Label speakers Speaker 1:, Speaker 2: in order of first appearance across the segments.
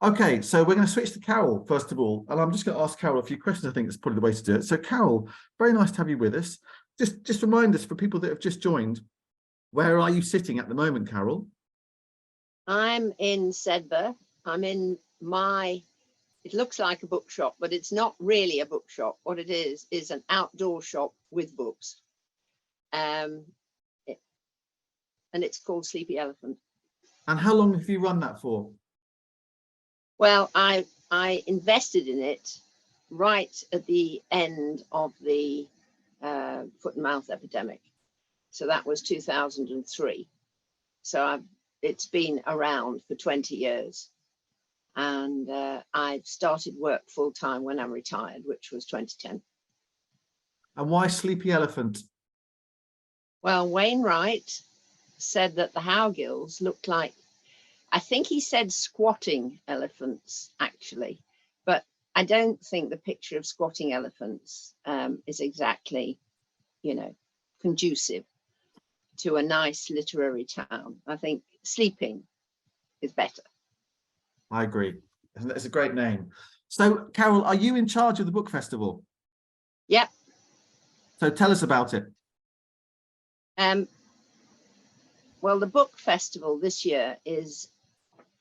Speaker 1: Okay, so we're going to switch to Carol first of all, and I'm just going to ask Carol a few questions. I think that's probably the way to do it. So, Carol, very nice to have you with us. Just remind us, for people that have just joined, where are you sitting at the moment, Carol?
Speaker 2: I'm in Sedbergh. I'm in it looks like a bookshop, but it's not really a bookshop. What it is an outdoor shop with books. And it's called Sleepy Elephant.
Speaker 1: And how long have you run that for?
Speaker 2: Well, I invested in it right at the end of the foot and mouth epidemic. So that was 2003. So it's been around for 20 years. And I started work full time when I retired, which was 2010.
Speaker 1: And why Sleepy Elephant?
Speaker 2: Well, Wainwright said that the Howgills looked like, I think he said squatting elephants, actually, but I don't think the picture of squatting elephants is exactly, conducive to a nice literary town. I think sleeping is better. I
Speaker 1: agree. It's a great name. So, Carol, are you in charge of the book festival?
Speaker 2: Yep.
Speaker 1: So tell us about it.
Speaker 2: Well, the book festival this year is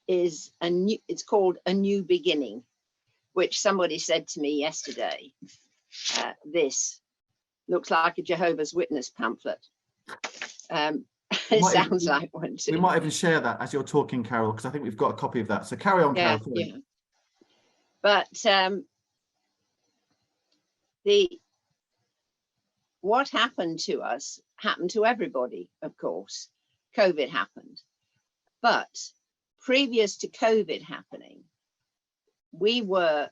Speaker 2: it's called A New Beginning, which somebody said to me yesterday. This looks like a Jehovah's Witness pamphlet. It sounds like one too.
Speaker 1: We might even share that as you're talking, Carol, because I think we've got a copy of that. So carry on, Carol.
Speaker 2: Yeah. But what happened to us happened to everybody, of course. COVID happened. But previous to COVID happening, we were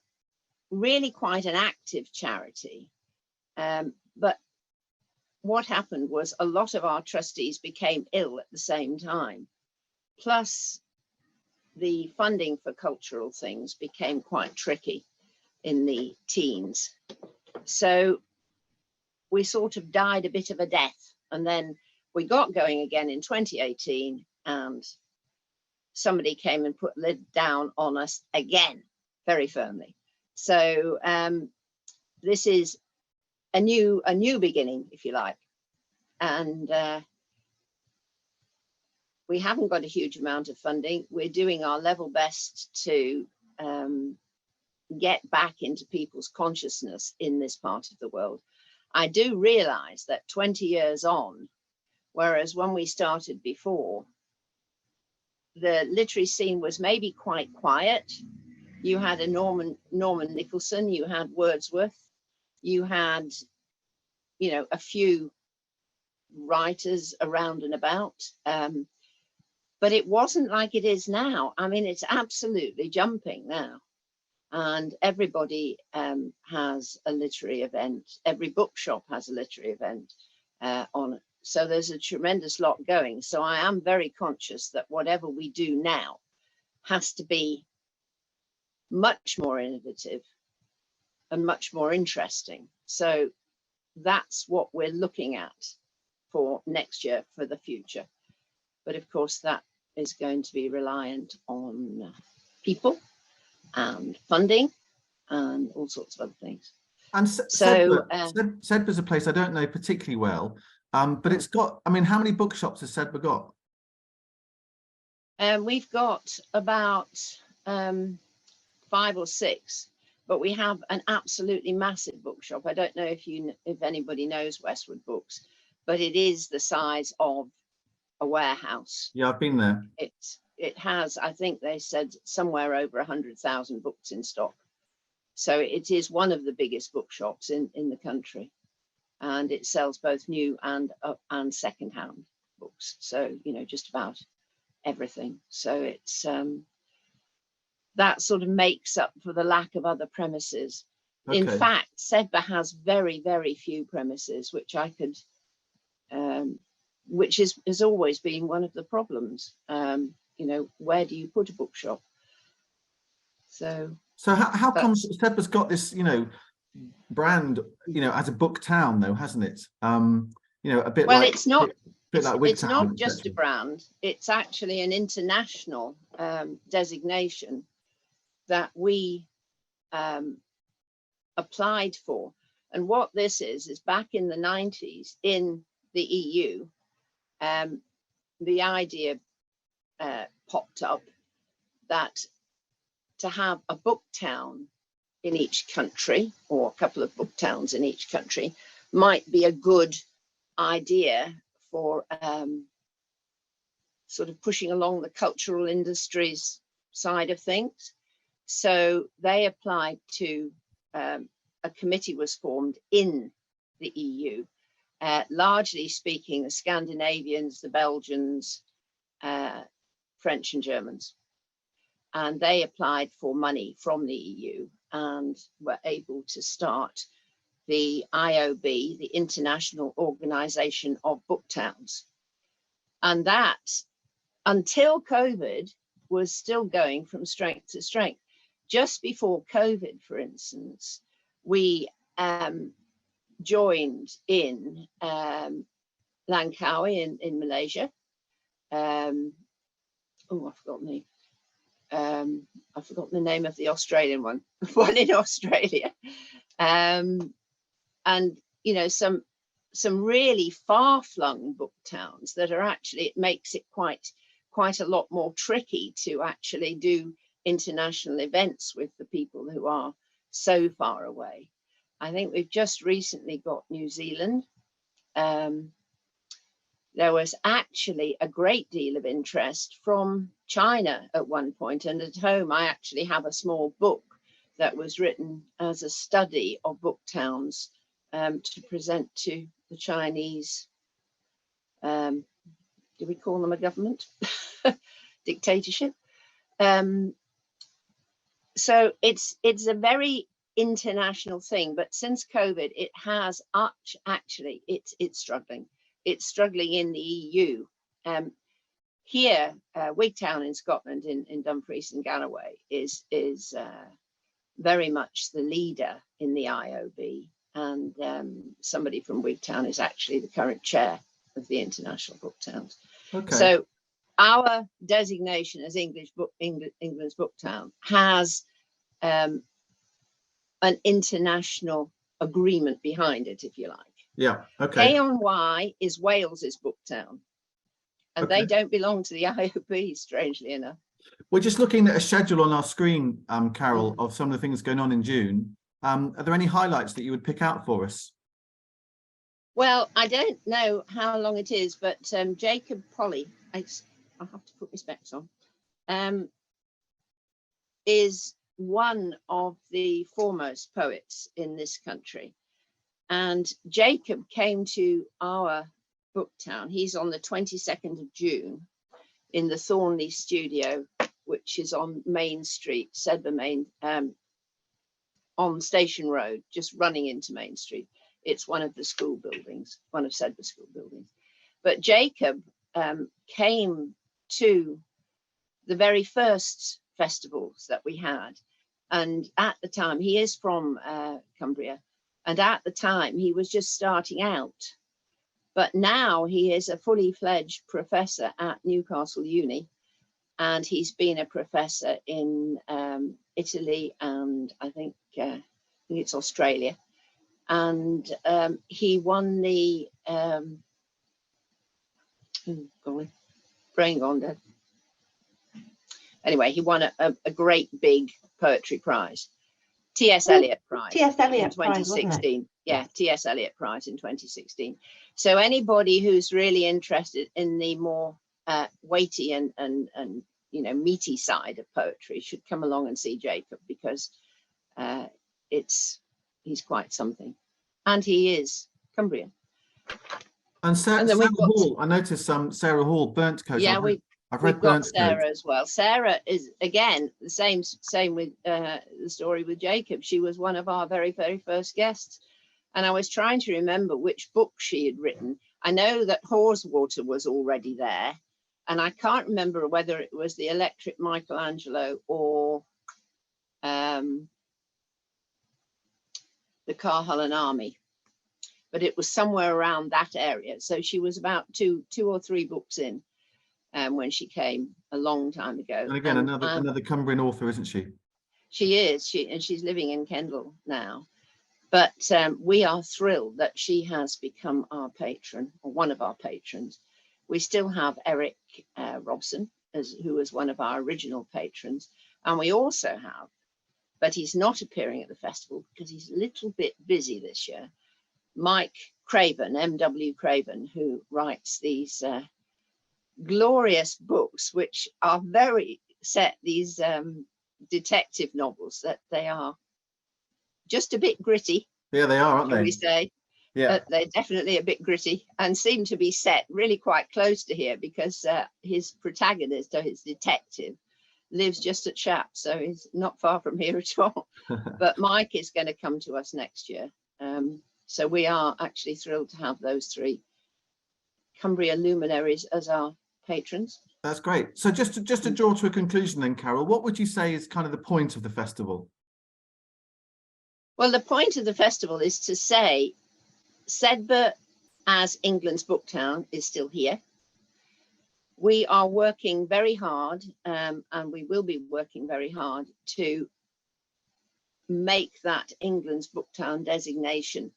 Speaker 2: really quite an active charity. But what happened was a lot of our trustees became ill at the same time. Plus, the funding for cultural things became quite tricky in the teens. So we sort of died a bit of a death. And then we got going again in 2018, and somebody came and put lid down on us again, very firmly. So this is a new beginning, if you like. And we haven't got a huge amount of funding. We're doing our level best to get back into people's consciousness in this part of the world. I do realize that 20 years on, whereas when we started before, the literary scene was maybe quite quiet. You had a Norman Nicholson, you had Wordsworth, you had, a few writers around and about. But it wasn't like it is now. I mean, it's absolutely jumping now. And everybody has a literary event. Every bookshop has a literary event on it. So there's a tremendous lot going. So I am very conscious that whatever we do now has to be much more innovative and much more interesting. So that's what we're looking at for next year, for the future. But of course, that is going to be reliant on people and funding and all sorts of other things.
Speaker 1: And Sedbergh's a place I don't know particularly well, but it's got, I mean, how many bookshops has Sedbergh got?
Speaker 2: We've got about 5 or 6, but we have an absolutely massive bookshop. I don't know if anybody knows Westwood Books, but it is the size of a warehouse.
Speaker 1: Yeah, I've been there.
Speaker 2: It has, I think they said, somewhere over 100,000 books in stock. So it is one of the biggest bookshops in the country, and it sells both new and secondhand books. So, just about everything. So it's that sort of makes up for the lack of other premises. Okay. In fact, Sedbergh has very, very few premises, which I could, which has always been one of the problems. Where do you put a bookshop? So
Speaker 1: how come Sedbergh's got this, brand, as a book town, though, hasn't it? A bit. Well, like,
Speaker 2: it's not. It's not just
Speaker 1: etc.
Speaker 2: a brand. It's actually an international designation. that we applied for. And what this is back in the 90s in the EU, the idea popped up that to have a book town in each country, or a couple of book towns in each country, might be a good idea for sort of pushing along the cultural industries side of things. So they applied to, a committee was formed in the EU, largely speaking the Scandinavians, the Belgians, French and Germans. And they applied for money from the EU and were able to start the IOB, the International Organization of Book Towns. And that, until COVID, was still going from strength to strength. Just before COVID, for instance, we joined in Langkawi in Malaysia. Oh, I've forgotten the name of the Australian one, one in Australia. And, you know, some really far-flung book towns that are actually, it makes it quite a lot more tricky to actually do international events with the people who are so far away. I think we've just recently got New Zealand. There was actually a great deal of interest from China at one point, and at home I actually have a small book that was written as a study of book towns to present to the Chinese, do we call them a government? Dictatorship. So it's a very international thing, but since COVID, it has actually, it's struggling. It's struggling in the EU. Here, Wigtown in Scotland, in Dumfries and Galloway, is very much the leader in the IOB, and somebody from Wigtown is actually the current chair of the International Book Towns.
Speaker 1: Okay.
Speaker 2: So our designation as England's Book Town has an international agreement behind it, if you like.
Speaker 1: Yeah. Okay.
Speaker 2: KNY is Wales's book town, and
Speaker 1: Okay.
Speaker 2: they don't belong to the IOB, strangely enough.
Speaker 1: We're just looking at a schedule on our screen, Carol, of some of the things going on in June. Are there any highlights that you would pick out for us?
Speaker 2: Well, I don't know how long it is, but Jacob Polly, I'll have to put my specs on, is one of the foremost poets in this country. And Jacob came to our book town. He's on the 22nd of June in the Thornley studio, which is on Main Street, Sedbergh Main, on Station Road, just running into Main Street. It's one of the school buildings, one of Sedbergh school buildings. But Jacob came to the very first festivals that we had. And at the time, he is from Cumbria. And at the time, he was just starting out. But now he is a fully fledged professor at Newcastle Uni. And he's been a professor in Italy and I think it's Australia. And he won the, brain gone dead. Anyway, he won a great big poetry prize. T.S. Eliot Prize.
Speaker 3: T.S. Eliot
Speaker 2: in 2016.
Speaker 3: Prize, wasn't it?
Speaker 2: Yeah, T.S. Eliot Prize in 2016. So anybody who's really interested in the more weighty and you know, meaty side of poetry should come along and see Jacob, because he's quite something, and he is Cumbrian.
Speaker 1: And Sarah Hall, I noticed Sarah Hall, Burnt Coat.
Speaker 2: Yeah,
Speaker 1: I've read
Speaker 2: we've got
Speaker 1: Burnt
Speaker 2: Sarah
Speaker 1: Coat
Speaker 2: as well. Sarah is again the same with the story with Jacob. She was one of our very first guests, and I was trying to remember which book she had written. I know that Haweswater was already there, and I can't remember whether it was the Electric Michelangelo or the Carhull Army, but it was somewhere around that area. So she was about two or three books in when she came a long time ago.
Speaker 1: and again, another Cumbrian author, isn't she?
Speaker 2: She is, and she's living in Kendal now. But we are thrilled that she has become our patron, or one of our patrons. We still have Eric Robson, who was one of our original patrons. And we also have, but he's not appearing at the festival because he's a little bit busy this year, Mike Craven, M.W. Craven, who writes these glorious books, which are very set, these detective novels, that they are just a bit gritty.
Speaker 1: Yeah, they are, aren't
Speaker 2: shall
Speaker 1: they?
Speaker 2: we say?
Speaker 1: Yeah.
Speaker 2: They're definitely a bit gritty and seem to be set really quite close to here, because his protagonist, or his detective, lives just at Shap, so he's not far from here at all. But Mike is going to come to us next year. So we are actually thrilled to have those three Cumbria luminaries as our patrons.
Speaker 1: That's great. So just to draw to a conclusion then, Carol, what would you say is kind of the point of the festival?
Speaker 2: Well, the point of the festival is to say Sedbergh, as England's Booktown, is still here. We are working very hard, and we will be working very hard to make that England's Booktown designation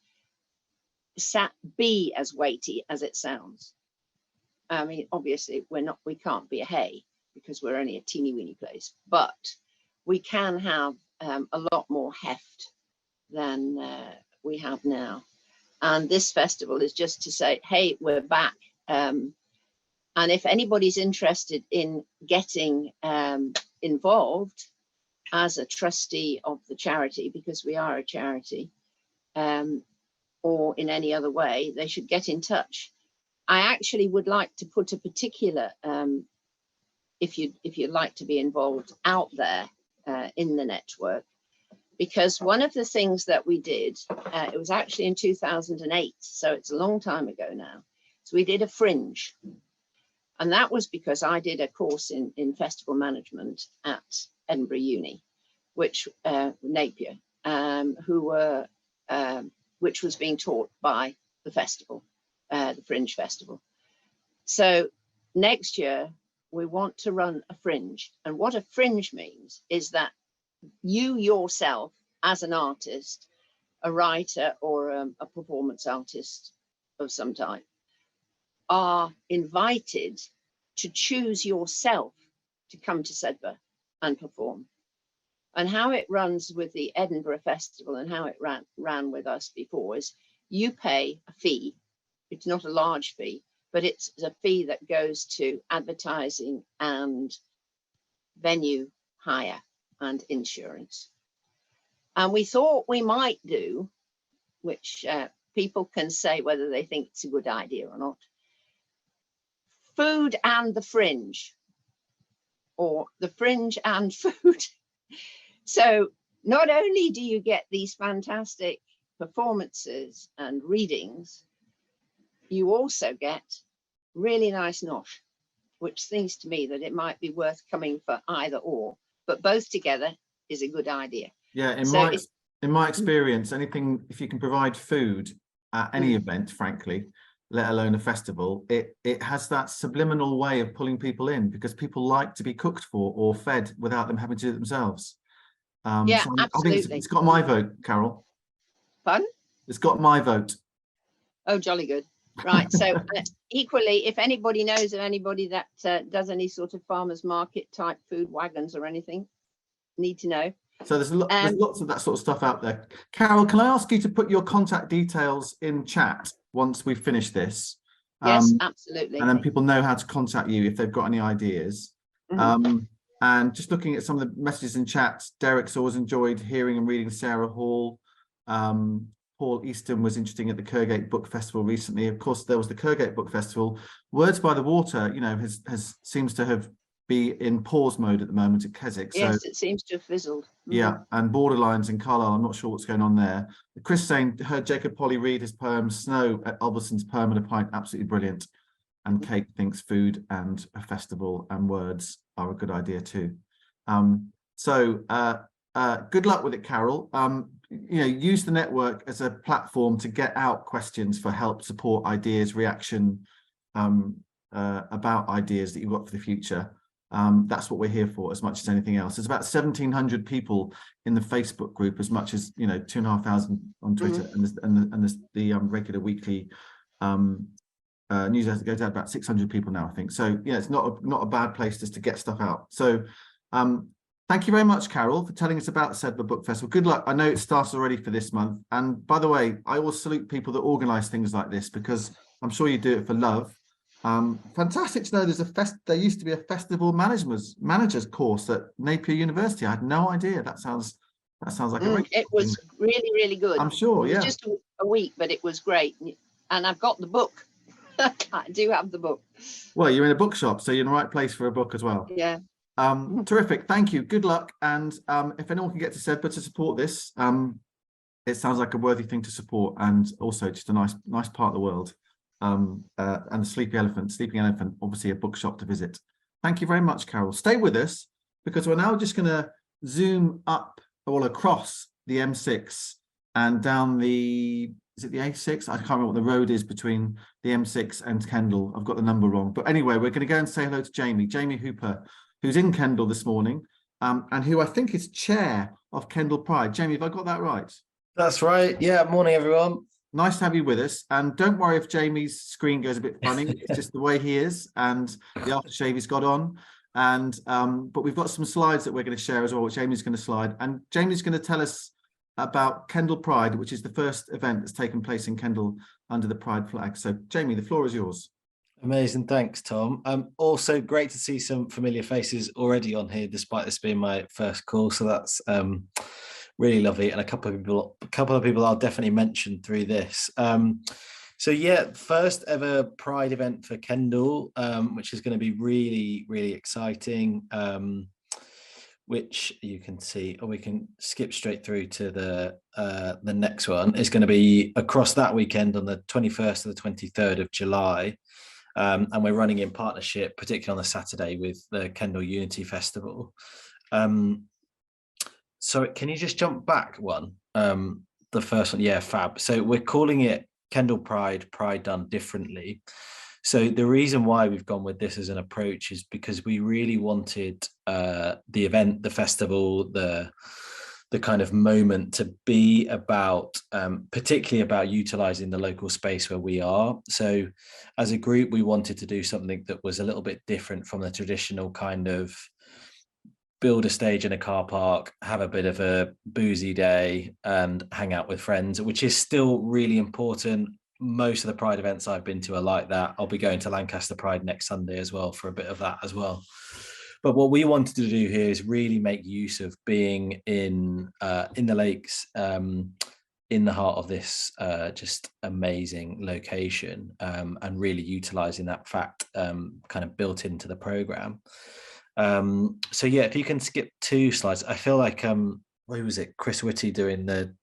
Speaker 2: be as weighty as it sounds. I mean, obviously, we can't be a Hay because we're only a teeny weeny place, but we can have a lot more heft than we have now. And this festival is just to say, hey, we're back. And if anybody's interested in getting involved as a trustee of the charity, because we are a charity, or in any other way, they should get in touch. I actually would like to put a particular, if you'd like to be involved, out there in the network, because one of the things that we did, it was actually in 2008, so it's a long time ago now. So we did a fringe, and that was because I did a course in festival management at Edinburgh Uni, which Napier, which was being taught by the festival, the Fringe Festival. So next year we want to run a fringe, and what a fringe means is that you yourself, as an artist, a writer, or a performance artist of some type, are invited to choose yourself to come to Sedbergh and perform. And how it runs with the Edinburgh Festival, and how it ran with us before, is you pay a fee. It's not a large fee, but it's a fee that goes to advertising and venue hire and insurance. And we thought we might do, which people can say whether they think it's a good idea or not, food and the fringe, or the fringe and food. So not only do you get these fantastic performances and readings, you also get really nice nosh, which seems to me that it might be worth coming for either or, but both together is a good idea.
Speaker 1: Yeah, in my experience, anything, if you can provide food at any event, frankly, let alone a festival, it has that subliminal way of pulling people in, because people like to be cooked for or fed without them having to do it themselves.
Speaker 2: Yeah,
Speaker 1: so
Speaker 2: absolutely.
Speaker 1: I think it's got my vote, Carol.
Speaker 2: Pardon?
Speaker 1: It's got my vote.
Speaker 2: Oh, jolly good. Right. So equally, if anybody knows of anybody that does any sort of farmers market type food wagons or anything, need to know.
Speaker 1: So there's lots of that sort of stuff out there. Carol, can I ask you to put your contact details in chat once we've finished this?
Speaker 2: Yes, absolutely.
Speaker 1: And then people know how to contact you if they've got any ideas. And just looking at some of the messages in chat, Derek's always enjoyed hearing and reading Sarah Hall. Paul Easton was interesting at the Kirkgate Book Festival recently. Of course, there was the Kirkgate Book Festival. Words by the Water, you know, seems to have be in pause mode at the moment at Keswick.
Speaker 2: Yes,
Speaker 1: so,
Speaker 2: it seems to have fizzled.
Speaker 1: Yeah, and Borderlines in Carlisle, I'm not sure what's going on there. Chris saying, heard Jacob Polly read his poem Snow at Alberson's Poem and a Pint, absolutely brilliant. And Kate thinks food and a festival and words are a good idea too. Good luck with it, Carol. You know, use the network as a platform to get out questions for help, support, ideas, reaction about ideas that you've got for the future. That's what we're here for as much as anything else. There's about 1,700 people in the Facebook group, as much as 2,500 on Twitter, and the regular weekly newsletter goes out, about 600 people now, I think. So yeah, it's not a bad place just to get stuff out. So thank you very much, Carol, for telling us about Sedbergh Book Festival. Good luck. I know it starts already for this month. And by the way, I will salute people that organise things like this, because I'm sure you do it for love. Fantastic to know there used to be a festival managers course at Napier University. I had no idea. That sounds like
Speaker 2: it was really, really good.
Speaker 1: I'm sure.
Speaker 2: It was just a week, but it was great. And I've got the book. I do have the book.
Speaker 1: Well, you're in a bookshop, so you're in the right place for a book as well.
Speaker 2: Yeah.
Speaker 1: Terrific. Thank you. Good luck. And if anyone can get to Sedbergh to support this, it sounds like a worthy thing to support, and also just a nice part of the world. And the Sleeping Elephant, obviously a bookshop to visit. Thank you very much, Carol. Stay with us, because we're now just going to zoom up all across the M6 and down is it the A6? I can't remember what the road is between the M6 and Kendal. I've got the number wrong. But anyway, we're going to go and say hello to Jamie Hooper, who's in Kendal this morning, and who I think is chair of Kendal Pride. Jamie, have I got that right?
Speaker 3: That's right. Yeah, morning, everyone.
Speaker 1: Nice to have you with us. And don't worry if Jamie's screen goes a bit funny. It's just the way he is, and the aftershave he's got on. And but we've got some slides that we're going to share as well, which Jamie's going to slide. And Jamie's going to tell us about Kendal Pride, which is the first event that's taken place in Kendal under the Pride flag. So Jamie, the floor is yours.
Speaker 3: Amazing. Thanks, Tom. Also great to see some familiar faces already on here, despite this being my first call. So that's really lovely. And a couple of people I'll definitely mention through this. So yeah, first ever Pride event for Kendal, which is going to be really, really exciting. Which you can see, or we can skip straight through to the next one. It's going to be across that weekend on the 21st to the 23rd of July. And we're running in partnership, particularly on the Saturday, with the Kendal Unity Festival. So can you just jump back one? The first one, yeah, fab. So we're calling it Kendal Pride Done Differently. So the reason why we've gone with this as an approach is because we really wanted the event, the festival, the kind of moment to be about, particularly about utilising the local space where we are. So as a group, we wanted to do something that was a little bit different from the traditional kind of build a stage in a car park, have a bit of a boozy day and hang out with friends, which is still really important. Most of the Pride events I've been to are like that. I'll be going to Lancaster Pride next Sunday as well for a bit of that as well. But what we wanted to do here is really make use of being in the lakes, in the heart of this just amazing location, and really utilising that fact kind of built into the programme. So yeah, if you can skip 2 slides, I feel like where was it? Chris Whitty doing the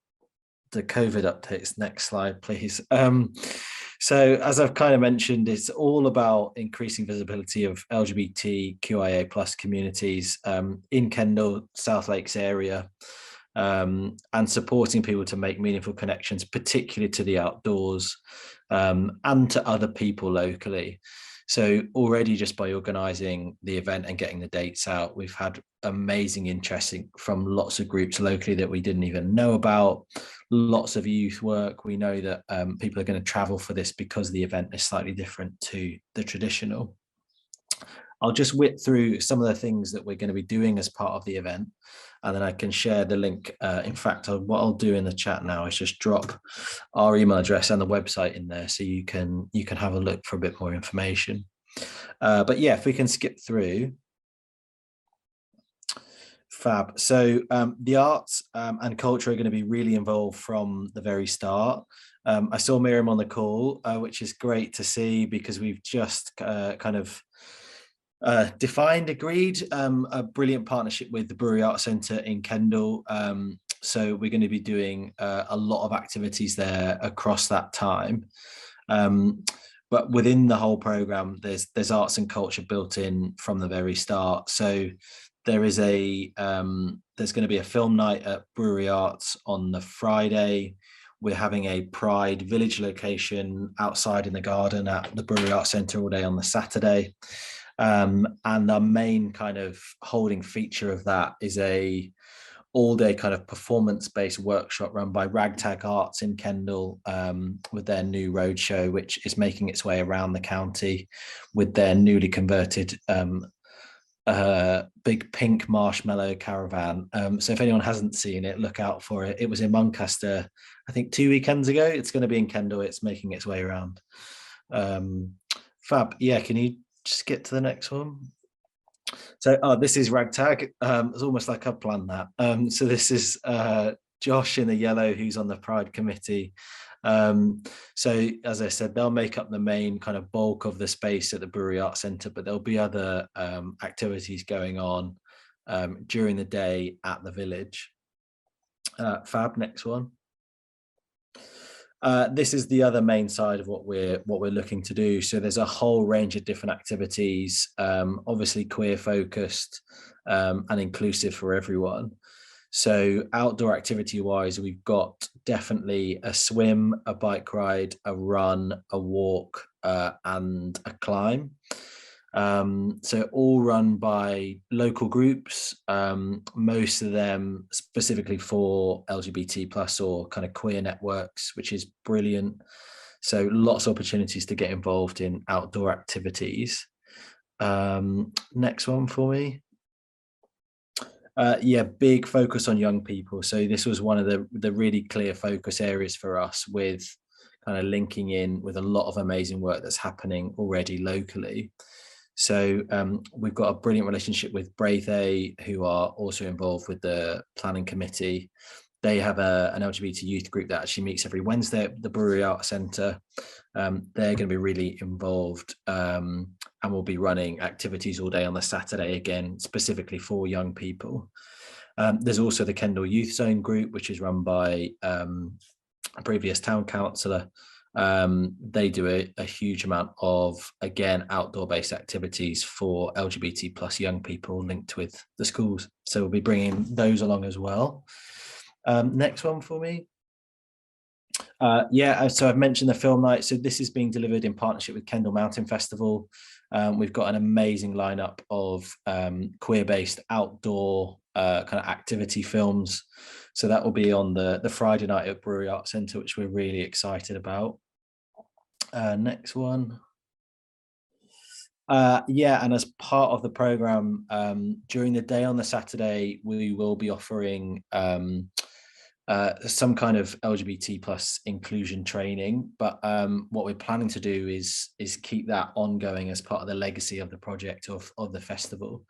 Speaker 3: COVID updates. Next slide, please. So as I've kind of mentioned, it's all about increasing visibility of LGBTQIA plus communities in Kendal, South Lakes area, and supporting people to make meaningful connections, particularly to the outdoors, and to other people locally. So already just by organising the event and getting the dates out, we've had amazing interest from lots of groups locally that we didn't even know about, lots of youth work. We know that people are going to travel for this because the event is slightly different to the traditional. I'll just whip through some of the things that we're going to be doing as part of the event, and then I can share the link. In fact, what I'll do in the chat now is just drop our email address and the website in there, so you can have a look for a bit more information. But yeah, if we can skip through. Fab. So the arts and culture are going to be really involved from the very start. I saw Miriam on the call, which is great to see, because we've just kind of agreed a brilliant partnership with the Brewery Arts Centre in Kendal. So we're going to be doing a lot of activities there across that time. But within the whole programme, there's arts and culture built in from the very start. So there is there's going to be a film night at Brewery Arts on the Friday. We're having a Pride Village location outside in the garden at the Brewery Arts Centre all day on the Saturday. And the main kind of holding feature of that is a all-day kind of performance-based workshop run by Ragtag Arts in Kendal, with their new roadshow, which is making its way around the county with their newly converted big pink marshmallow caravan. So if anyone hasn't seen it, look out for it. It was in Muncaster, I think 2 weekends ago. It's going to be in Kendal. It's making its way around. Fab. Yeah, can you just get to the next one? So, this is Ragtag. It's almost like I planned that. So this is Josh in the yellow, who's on the Pride committee. So as I said, they'll make up the main kind of bulk of the space at the Brewery Arts Centre, but there'll be other activities going on during the day at the village. Fab, next one. This is the other main side of what we're looking to do. So there's a whole range of different activities, obviously queer focused and inclusive for everyone. So outdoor activity wise, we've got definitely a swim, a bike ride, a run, a walk, and a climb. So all run by local groups, most of them specifically for LGBT plus or kind of queer networks, which is brilliant. So lots of opportunities to get involved in outdoor activities. Next one for me. Yeah, big focus on young people. So this was one of the really clear focus areas for us, with kind of linking in with a lot of amazing work that's happening already locally. So we've got a brilliant relationship with Braithey, who are also involved with the planning committee. They have an LGBT youth group that actually meets every Wednesday at the Brewery Arts Centre. They're going to be really involved and will be running activities all day on the Saturday, again, specifically for young people. There's also the Kendal Youth Zone group, which is run by a previous town councillor. They do a huge amount of, again, outdoor-based activities for LGBT plus young people linked with the schools. So we'll be bringing those along as well. Next one for me. Yeah, so I've mentioned the film night. So this is being delivered in partnership with Kendal Mountain Festival. We've got an amazing lineup of queer-based outdoor kind of activity films. So that will be on the Friday night at Brewery Arts Centre, which we're really excited about. Next one. Yeah, and as part of the programme, during the day on the Saturday, we will be offering some kind of LGBT plus inclusion training, but what we're planning to do is keep that ongoing as part of the legacy of the project of the festival.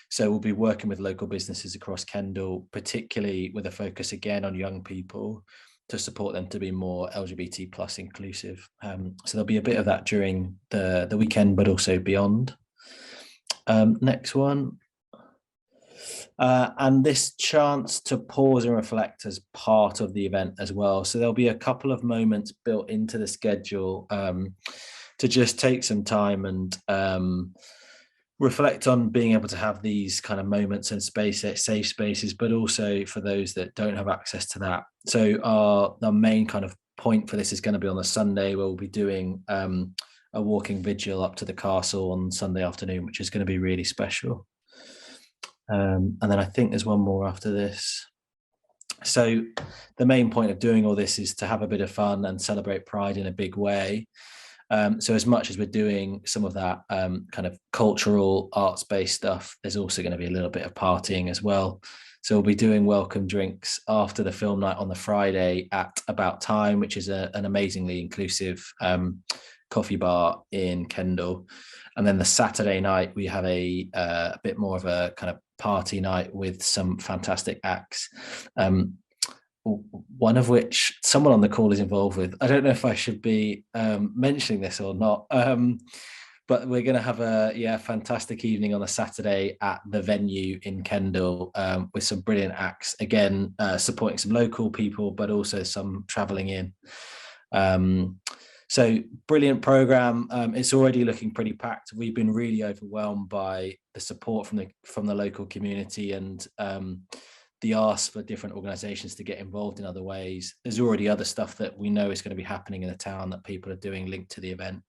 Speaker 3: So we'll be working with local businesses across Kendal, particularly with a focus again on young people, to support them to be more LGBT plus inclusive. So there'll be a bit of that during the weekend, but also beyond. Next one. And this chance to pause and reflect as part of the event as well. So there'll be a couple of moments built into the schedule to just take some time and reflect on being able to have these kind of moments and safe spaces, but also for those that don't have access to that. So the main kind of point for this is going to be on the Sunday, where we'll be doing a walking vigil up to the castle on Sunday afternoon, which is going to be really special. And then I think there's one more after this. So the main point of doing all this is to have a bit of fun and celebrate Pride in a big way. So as much as we're doing some of that kind of cultural arts-based stuff, there's also going to be a little bit of partying as well. So we'll be doing welcome drinks after the film night on the Friday at About Time, which is an amazingly inclusive coffee bar in Kendal. And then the Saturday night, we have a bit more of a kind of party night with some fantastic acts. One of which someone on the call is involved with. I don't know if I should be mentioning this or not, but we're going to have a fantastic evening on a Saturday at the venue in Kendal with some brilliant acts, again supporting some local people, but also some traveling in. So brilliant program. It's already looking pretty packed. We've been really overwhelmed by the support from the local community and the ask for different organisations to get involved in other ways. There's already other stuff that we know is going to be happening in the town that people are doing linked to the event.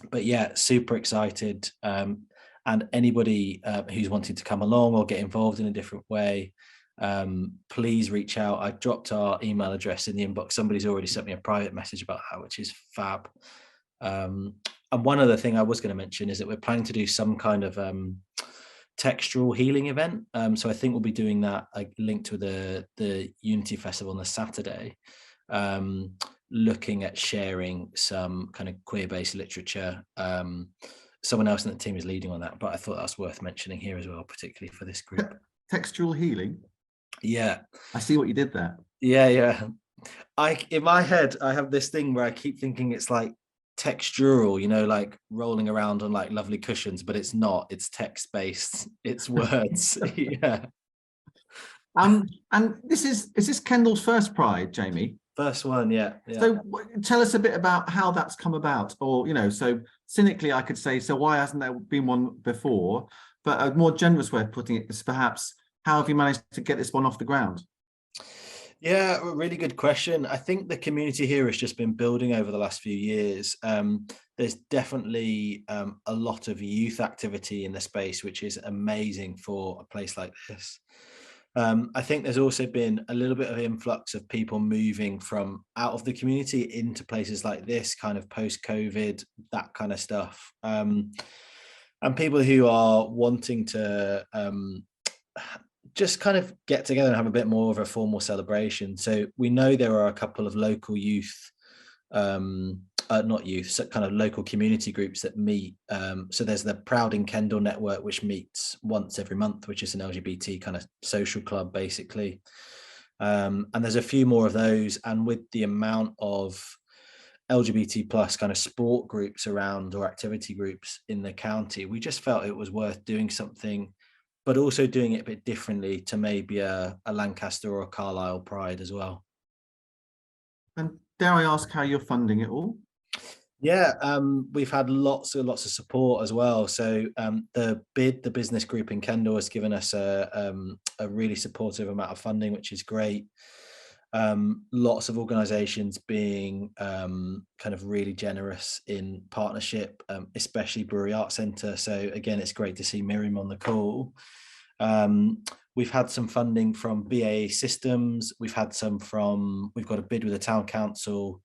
Speaker 3: but yeah, super excited. And anybody who's wanting to come along or get involved in a different way, please reach out. I dropped our email address in the inbox. Somebody's already sent me a private message about that, which is fab. And one other thing I was going to mention is that we're planning to do some kind of textural healing event. So I think we'll be doing that, linked to the Unity Festival on the Saturday, looking at sharing some kind of queer-based literature. Someone else in the team is leading on that, but I thought that's worth mentioning here as well, particularly for this group.
Speaker 1: Textual healing.
Speaker 3: Yeah,
Speaker 1: I see what you did there.
Speaker 3: Yeah. In my head, I have this thing where I keep thinking it's like textural, like rolling around on like lovely cushions, but it's not. It's text-based. It's words. Yeah.
Speaker 1: And is this Kendal's first Pride, Jamie?
Speaker 3: First one, yeah.
Speaker 1: So tell us a bit about how that's come about, or so cynically I could say, so why hasn't there been one before? But a more generous way of putting it is perhaps, how have you managed to get this one off the ground?
Speaker 3: Yeah, a really good question. I think the community here has just been building over the last few years. There's definitely a lot of youth activity in the space, which is amazing for a place like this. I think there's also been a little bit of influx of people moving from out of the community into places like this, kind of post-COVID, that kind of stuff. And people who are wanting to just kind of get together and have a bit more of a formal celebration. So we know there are a couple of local youth, not youth, so kind of local community groups that meet. So there's the Proud in Kendal network, which meets once every month, which is an LGBT kind of social club, basically. And there's a few more of those. And with the amount of LGBT plus kind of sport groups around, or activity groups in the county, we just felt it was worth doing something, but also doing it a bit differently to maybe a Lancaster or a Carlisle Pride as well. And
Speaker 1: dare I ask how you're funding it all?
Speaker 3: Yeah, we've had lots of support as well. So the business group in Kendal has given us a really supportive amount of funding, which is great. Lots of organisations being kind of really generous in partnership, especially Brewery Arts Centre. So again, it's great to see Miriam on the call. We've had some funding from BAE Systems. We've got a bid with the town council,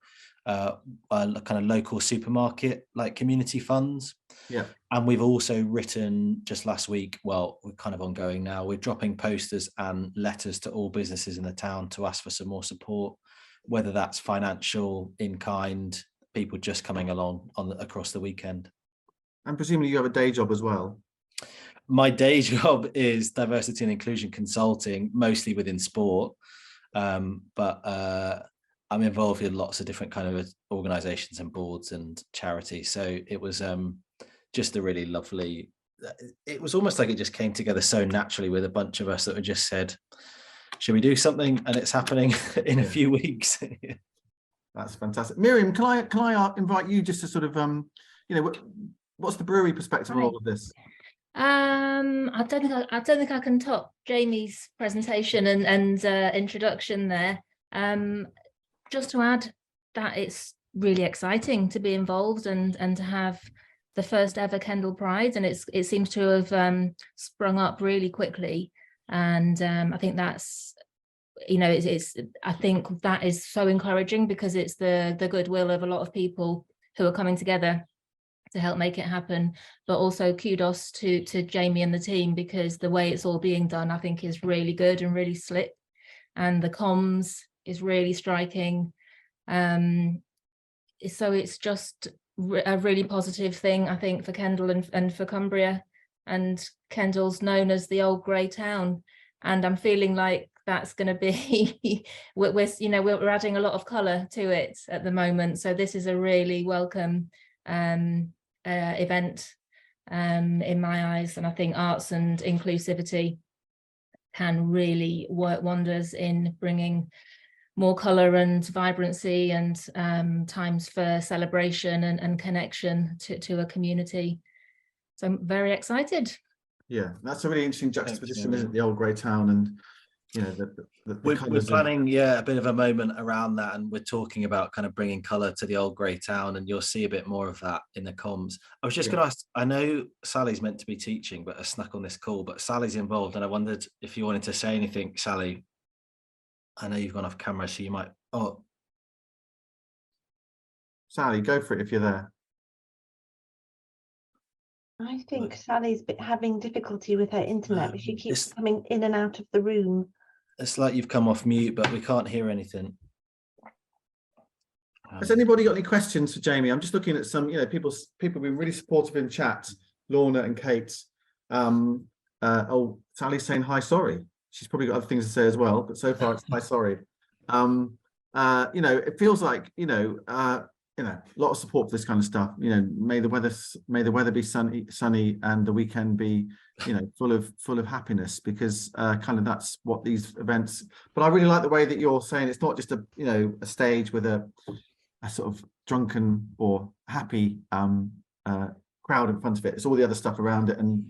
Speaker 3: kind of local supermarket, like community funds.
Speaker 1: Yeah.
Speaker 3: And we've also written just last week, well, we're kind of ongoing now, we're dropping posters and letters to all businesses in the town to ask for some more support, whether that's financial, in kind, people just coming along across the weekend.
Speaker 1: And presumably you have a day job as well.
Speaker 3: My day job is diversity and inclusion consulting, mostly within sport, but I'm involved in lots of different kind of organisations and boards and charities. So it was just a really lovely, it was almost like it just came together so naturally with a bunch of us that we just said, should we do something? And it's happening in a few weeks.
Speaker 1: That's fantastic. Miriam, can I invite you just to sort of, what's the brewery perspective on all of this?
Speaker 4: I don't think I can top Jamie's presentation and introduction there. Just to add that it's really exciting to be involved and to have the first ever Kendal Pride, and it seems to have sprung up really quickly, and I think that's, I think that is so encouraging, because it's the goodwill of a lot of people who are coming together to help make it happen. But also kudos to Jamie and the team, because the way it's all being done, I think, is really good and really slick, and the comms is really striking. So it's just a really positive thing, I think, for Kendal and for Cumbria. And Kendal's known as the old grey town, and I'm feeling like that's going to be we're adding a lot of colour to it at the moment. So this is a really welcome event in my eyes, and I think arts and inclusivity can really work wonders in bringing more colour and vibrancy and times for celebration and connection to a community. So I'm very excited.
Speaker 1: Yeah, that's a really interesting juxtaposition, isn't it? The old grey town and you know, the
Speaker 3: We're
Speaker 1: colours of-
Speaker 3: planning, a bit of a moment around that, and we're talking about kind of bringing colour to the old grey town, and you'll see a bit more of that in the comms. I was just going to ask, I know Sally's meant to be teaching, but I snuck on this call, but Sally's involved, and I wondered if you wanted to say anything, Sally. I know you've gone off camera, so you might. Oh,
Speaker 1: Sally, go for it if you're there.
Speaker 5: I think Sally's having difficulty with her internet, but she keeps coming in and out of the room.
Speaker 3: it's like you've come off mute, but we can't hear anything.
Speaker 1: Has anybody got any questions for Jamie? I'm just looking at some, you know, people have been really supportive in chat. Lorna and Kate. Oh, Sally's saying hi, sorry. She's probably got other things to say as well, but so far it's hi, sorry. You know, it feels like, you know, a lot of support for this kind of stuff. You know, may the weather be sunny and the weekend be, you know, full of happiness, because kind of that's what these events. But I really like the way that you're saying it's not just a, you know, a stage with a sort of drunken or happy crowd in front of it. It's all the other stuff around it, and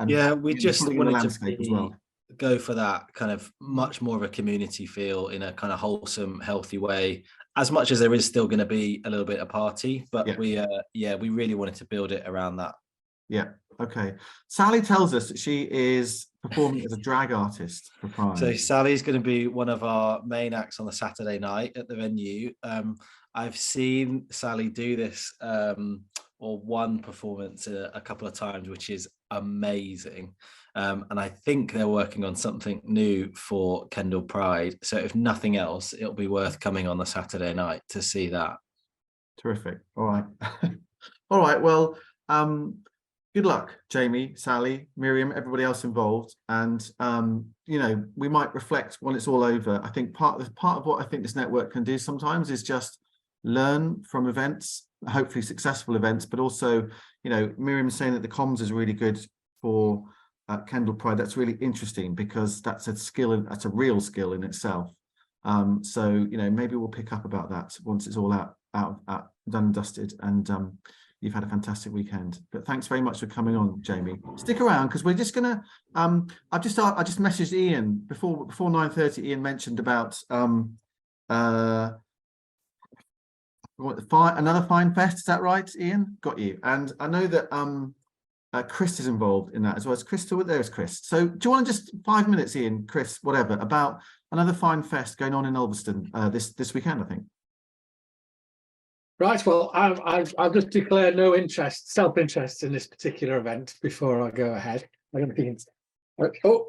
Speaker 3: yeah, we just
Speaker 1: the
Speaker 3: wanted
Speaker 1: landscape
Speaker 3: to
Speaker 1: as well.
Speaker 3: go for that kind of much more of a community feel in a kind of wholesome, healthy way. As much as there is still going to be a little bit of party, but we really wanted to build it around that.
Speaker 1: Yeah. Okay. Sally tells us that she is performing as a drag artist for Pride.
Speaker 3: So Sally's going to be one of our main acts on the Saturday night at the venue. I've seen Sally do this or one performance a couple of times, which is amazing. And I think they're working on something new for Kendal Pride. So if nothing else, it'll be worth coming on the Saturday night to see that.
Speaker 1: Terrific. All right. All right. Well, good luck, Jamie, Sally, Miriam, everybody else involved. And, you know, we might reflect when it's all over. I think part of what I think this network can do sometimes is just learn from events, hopefully successful events, but also, you know, Miriam's saying that the comms is really good for Kendal Pride. That's really interesting, because that's a skill, that's a real skill in itself. So, you know, maybe we'll pick up about that once it's all out done and dusted, and you've had a fantastic weekend. But thanks very much for coming on, Jamie. Stick around, because we're just gonna I just messaged Ian before 9:30. Ian mentioned about another Fine Fest. Is that right, Ian? Got you. And I know that Chris is involved in that as well. Is Chris still there? Is Chris? So do you want to just 5 minutes, Ian, Chris, whatever, about another Fine Fest going on in Ulverston this weekend, I think.
Speaker 6: Right. Well, I've just declared no self-interest in this particular event before I go ahead. I'm going to begin. Oh,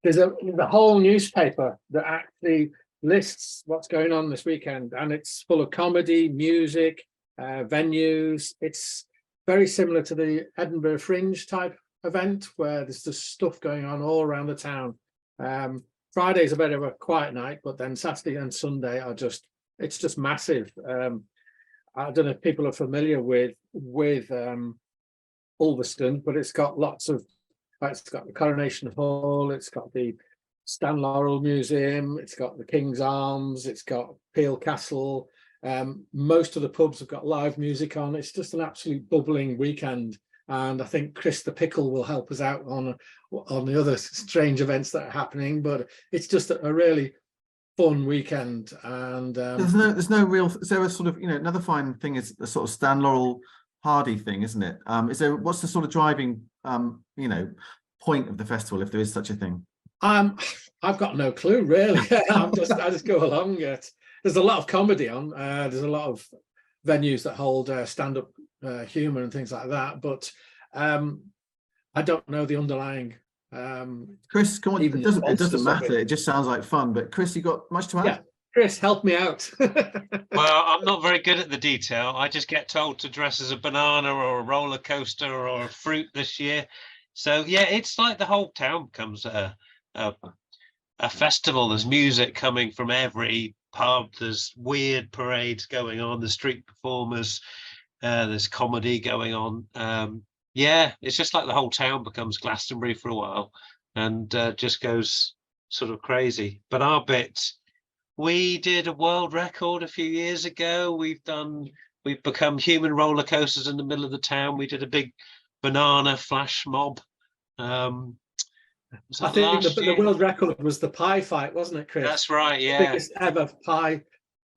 Speaker 6: there's a whole newspaper that actually lists what's going on this weekend, and it's full of comedy, music, venues. It's very similar to the Edinburgh Fringe type event, where there's just stuff going on all around the town. Friday's a bit of a quiet night, but then Saturday and Sunday are it's just massive. I don't know if people are familiar with Ulverston, but it's got it's got the Coronation Hall, it's got the Stan Laurel Museum, it's got the King's Arms, it's got Peel Castle. Most of the pubs have got live music on. It's just an absolute bubbling weekend, and I think Chris the Pickle will help us out on the other strange events that are happening. But it's just a really fun weekend. And
Speaker 1: there's no real. Is there a sort of, you know, another fine thing is the sort of Stan Laurel Hardy thing, isn't it? What's the sort of driving you know, point of the festival, if there is such a thing?
Speaker 6: I've got no clue really. I just go along. There's a lot of comedy on. There's a lot of venues that hold stand-up humor and things like that, but I don't know the underlying.
Speaker 1: Chris, come on. It doesn't matter. It just sounds like fun. But Chris, you got much to add?
Speaker 6: Yeah, Chris, help me out.
Speaker 7: Well, I'm not very good at the detail. I just get told to dress as a banana or a roller coaster or a fruit this year. So yeah, it's like the whole town becomes a festival. There's music coming from every pub. There's weird parades going on. There's street performers. There's comedy going on. Yeah, it's just like the whole town becomes Glastonbury for a while, and just goes sort of crazy. But our bit, we did a world record a few years ago. We've become human roller coasters in the middle of the town. We did a big banana flash mob. Was
Speaker 6: I
Speaker 7: that
Speaker 6: think
Speaker 7: last
Speaker 6: the
Speaker 7: year?
Speaker 6: world record was the pie fight, wasn't it, Chris?
Speaker 7: That's right, yeah.
Speaker 6: Biggest ever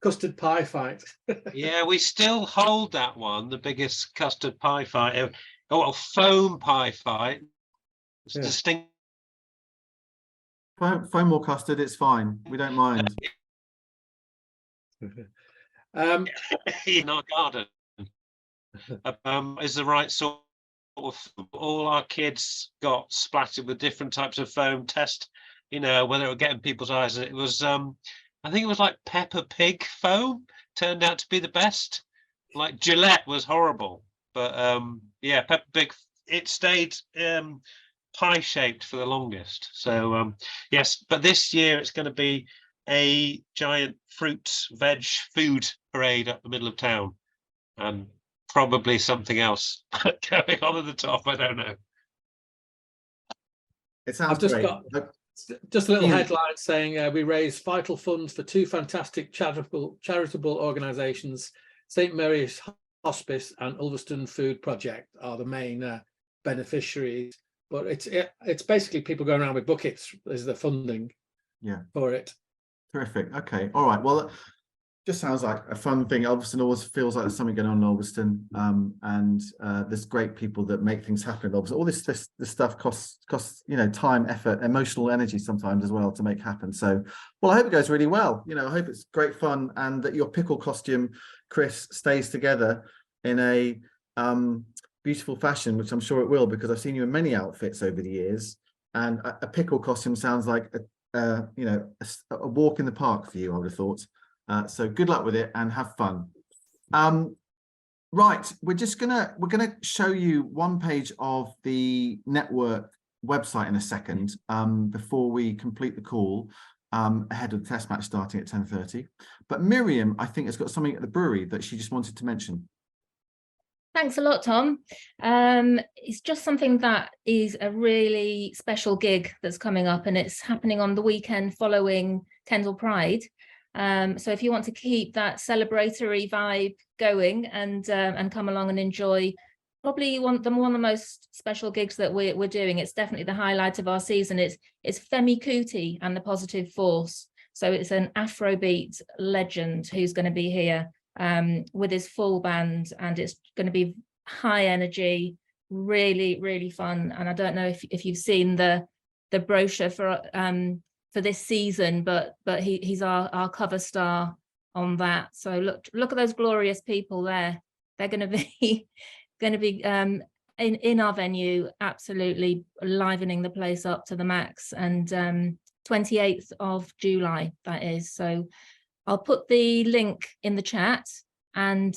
Speaker 6: custard pie fight.
Speaker 7: Yeah, we still hold that one, the biggest custard pie fight. Oh, well, foam pie fight. It's
Speaker 6: Yeah.
Speaker 7: distinct.
Speaker 1: Foam or custard, it's fine. We don't mind.
Speaker 7: In our garden. Is the right sort of all our kids got splattered with different types of foam test, you know, whether it were getting people's eyes. It was I think it was like Peppa Pig foam turned out to be the best. Like Gillette was horrible, but yeah, Peppa Pig, it stayed pie shaped for the longest. So yes, but this year it's going to be a giant fruit veg food parade up the middle of town, and probably something else going on at the top. I don't know.
Speaker 1: It sounds
Speaker 6: I've just
Speaker 1: great.
Speaker 6: got just a little
Speaker 1: Ian.
Speaker 6: headline saying we raise vital funds for two fantastic charitable organisations. St Mary's Hospice and Ulverston Food Project are the main beneficiaries, but it's basically people going around with buckets as the funding for it.
Speaker 1: Terrific. Okay. All right. Well, just sounds like a fun thing. Ulverston always feels like there's something going on in Ulverston, and there's great people that make things happen in Ulverston. All this stuff costs you know, time, effort, emotional energy sometimes as well to make happen. So, well, I hope it goes really well. You know, I hope it's great fun, and that your pickle costume, Chris, stays together in a beautiful fashion, which I'm sure it will, because I've seen you in many outfits over the years, and a pickle costume sounds like you know, a walk in the park for you, I would have thought. So good luck with it and have fun. Right, we're gonna show you one page of the network website in a second, before we complete the call, ahead of the test match starting at 10:30. But Miriam, I think, has got something at the brewery that she just wanted to mention.
Speaker 4: Thanks a lot, Tom. It's just something that is a really special gig that's coming up, and it's happening on the weekend following Kendal Pride. So if you want to keep that celebratory vibe going and come along and enjoy probably one of the most special gigs that we're doing, it's definitely the highlight of our season. It's Femi Kuti and the Positive Force. So it's an Afrobeat legend who's going to be here with his full band, and it's going to be high energy, really, really fun. And I don't know if you've seen the brochure for this season, but he's our cover star on that. So look at those glorious people there. They're going to be in our venue, absolutely livening the place up to the max. And 28th of July that is. So I'll put the link in the chat, and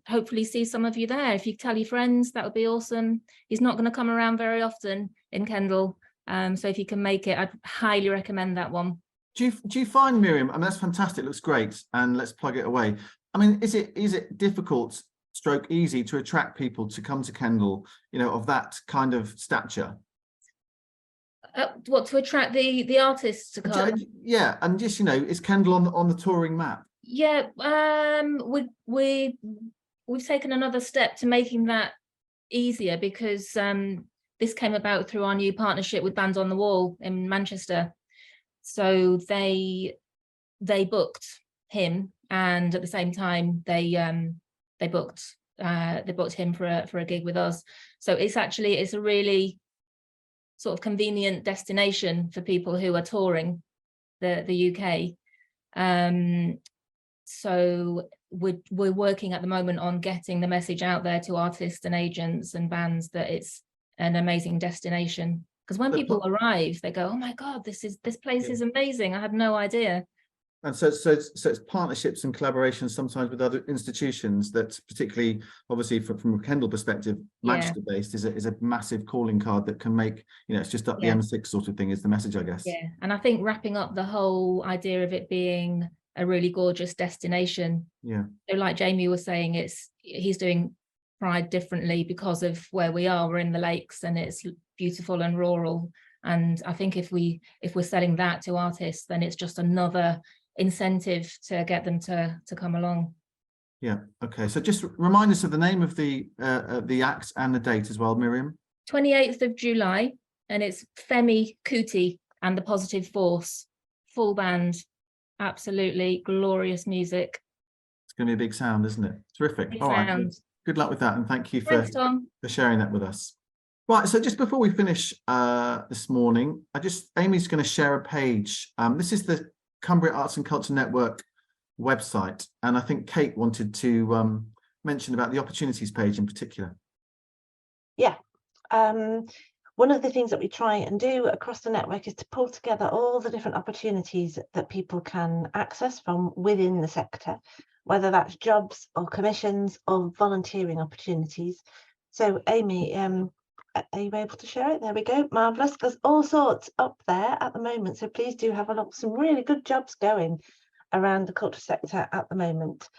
Speaker 4: hopefully see some of you there. If you tell your friends, that would be awesome. He's not going to come around very often in Kendal. So if you can make it, I'd highly recommend that one.
Speaker 1: Do you find, Miriam, I mean, that's fantastic, looks great, and let's plug it away. I mean, is it difficult, stroke easy, to attract people to come to Kendal, you know, of that kind of stature?
Speaker 4: What, to attract the artists to come?
Speaker 1: Yeah, and just, you know, is Kendal on the touring map?
Speaker 4: Yeah, we've taken another step to making that easier, because this came about through our new partnership with Bands on the Wall in Manchester. So they booked him, and at the same time they booked him for a gig with us. So it's a really sort of convenient destination for people who are touring the UK. So we're working at the moment on getting the message out there to artists and agents and bands that it's an amazing destination. Because when people arrive, they go, "Oh my God, this place is amazing. I had no idea."
Speaker 1: And so it's partnerships and collaborations sometimes with other institutions that, particularly obviously from a Kendal perspective, Manchester based, is a massive calling card that can make, you know, it's just up the M6 sort of thing is the message, I guess.
Speaker 4: Yeah, and I think wrapping up the whole idea of it being a really gorgeous destination. Yeah. So like Jamie was saying, he's doing Pride differently because of where we are. We're in the lakes and it's beautiful and rural. And I think if we're selling that to artists, then it's just another incentive to get them to come along.
Speaker 1: Yeah. Okay. So just remind us of the name of the act and the date as well, Miriam.
Speaker 4: 28th of July and it's Femi Kuti and the Positive Force, full band, absolutely glorious music.
Speaker 1: It's going to be a big sound, isn't it? Terrific.
Speaker 4: Big
Speaker 1: All right.
Speaker 4: sound.
Speaker 1: Good luck with that, and thank you
Speaker 4: Thanks, Tom.
Speaker 1: for sharing that with us. Right, so just before we finish this morning, Amy's going to share a page. This is the Cumbria Arts and Culture Network website, and I think Kate wanted to mention about the opportunities page in particular.
Speaker 5: Yeah. One of the things that we try and do across the network is to pull together all the different opportunities that people can access from within the sector, whether that's jobs or commissions or volunteering opportunities. So Amy, are you able to share it? There we go. Marvellous. There's all sorts up there at the moment. So please do have a look. Some really good jobs going around the culture sector at the moment.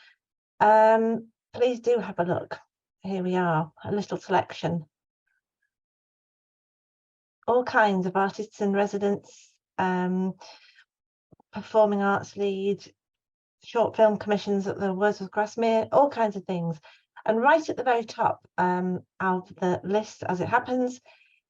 Speaker 5: Please do have a look. Here we are, a little selection. All kinds of artists in residence, performing arts lead, short film commissions at the Wordsworth Grasmere, all kinds of things. And right at the very top of the list, as it happens,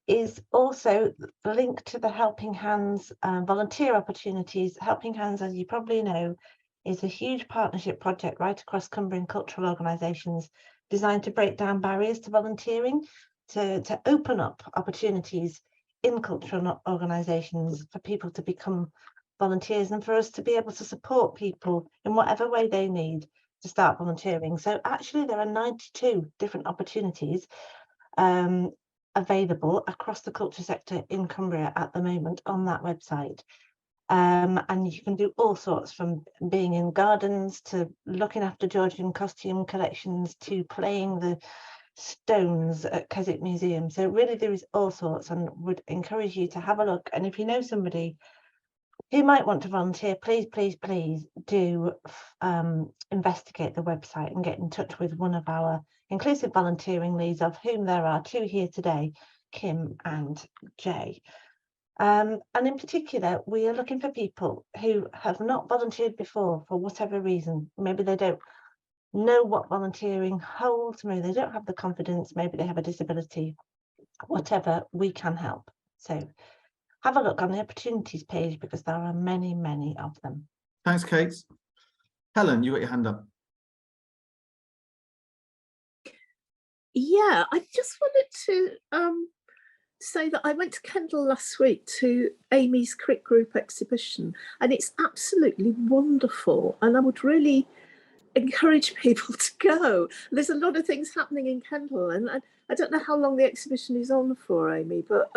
Speaker 5: is also the link to the Helping Hands volunteer opportunities. Helping Hands, as you probably know, is a huge partnership project right across Cumbrian cultural organisations designed to break down barriers to volunteering, to open up opportunities in cultural organisations for people to become volunteers and for us to be able to support people in whatever way they need to start volunteering. So actually there are 92 different opportunities available across the culture sector in Cumbria at the moment on that website. And you can do all sorts, from being in gardens to looking after Georgian costume collections to playing the stones at Keswick Museum. So really there is all sorts, and would encourage you to have a look. And if you know somebody who might want to volunteer, please do investigate the website and get in touch with one of our inclusive volunteering leads, of whom there are two here today, Kim and Jay. And in particular, we are looking for people who have not volunteered before for whatever reason. Maybe they don't know what volunteering holds, maybe they don't have the confidence, maybe they have a disability, whatever, we can help. So have a look on the opportunities page, because there are many, many of them.
Speaker 1: Thanks, Kate. Helen, you got your hand up.
Speaker 8: Yeah, I just wanted to say that I went to Kendal last week to Amy's Crick Group exhibition, and it's absolutely wonderful, and I would really encourage people to go. There's a lot of things happening in Kendal, and I don't know how long the exhibition is on for, Amy, but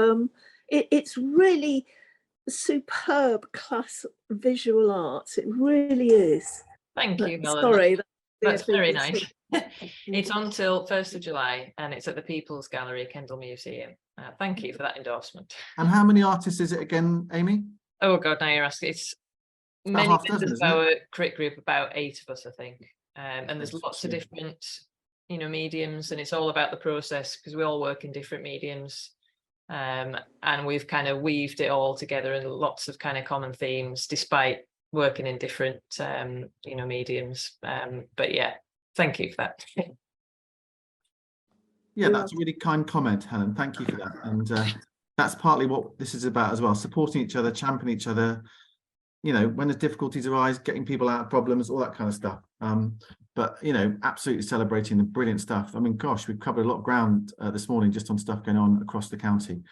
Speaker 8: it's really superb class visual arts. It really is.
Speaker 9: Thank you, Melanie.
Speaker 8: Sorry.
Speaker 9: That's very nice. It's on till 1st of July and it's at the People's Gallery, Kendal Museum. Thank you for that endorsement.
Speaker 1: And how many artists is it again, Amy?
Speaker 9: Oh God, now you're asking. It's many members of our Crick group, about 8 of us, I think. And there's lots of different, mediums, and it's all about the process, because we all work in different mediums. And we've kind of weaved it all together in lots of kind of common themes, despite working in different, mediums. But yeah, thank you for that.
Speaker 1: Yeah, that's a really kind comment, Helen. Thank you for that. And that's partly what this is about as well, supporting each other, championing each other, when the difficulties arise, getting people out of problems, all that kind of stuff. But, absolutely celebrating the brilliant stuff. I mean, gosh, we've covered a lot of ground this morning just on stuff going on across the county.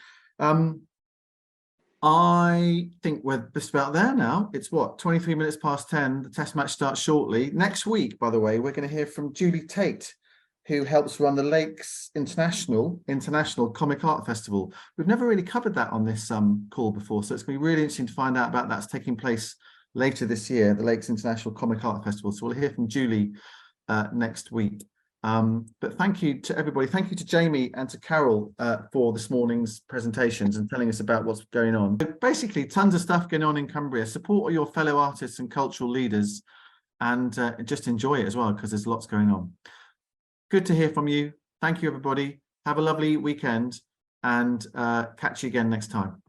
Speaker 1: I think we're just about there now. It's what, 23 minutes past 10. The test match starts shortly. Next week, by the way, we're going to hear from Julie Tate, who helps run the Lakes International Comic Art Festival. We've never really covered that on this call before, so it's going to be really interesting to find out about that's taking place later this year, the Lakes International Comic Art Festival. So we'll hear from Julie next week. But thank you to everybody. Thank you to Jamie and to Carol for this morning's presentations and telling us about what's going on. Basically, tons of stuff going on in Cumbria. Support all your fellow artists and cultural leaders, and just enjoy it as well, because there's lots going on. Good to hear from you. Thank you, everybody. Have a lovely weekend, and catch you again next time.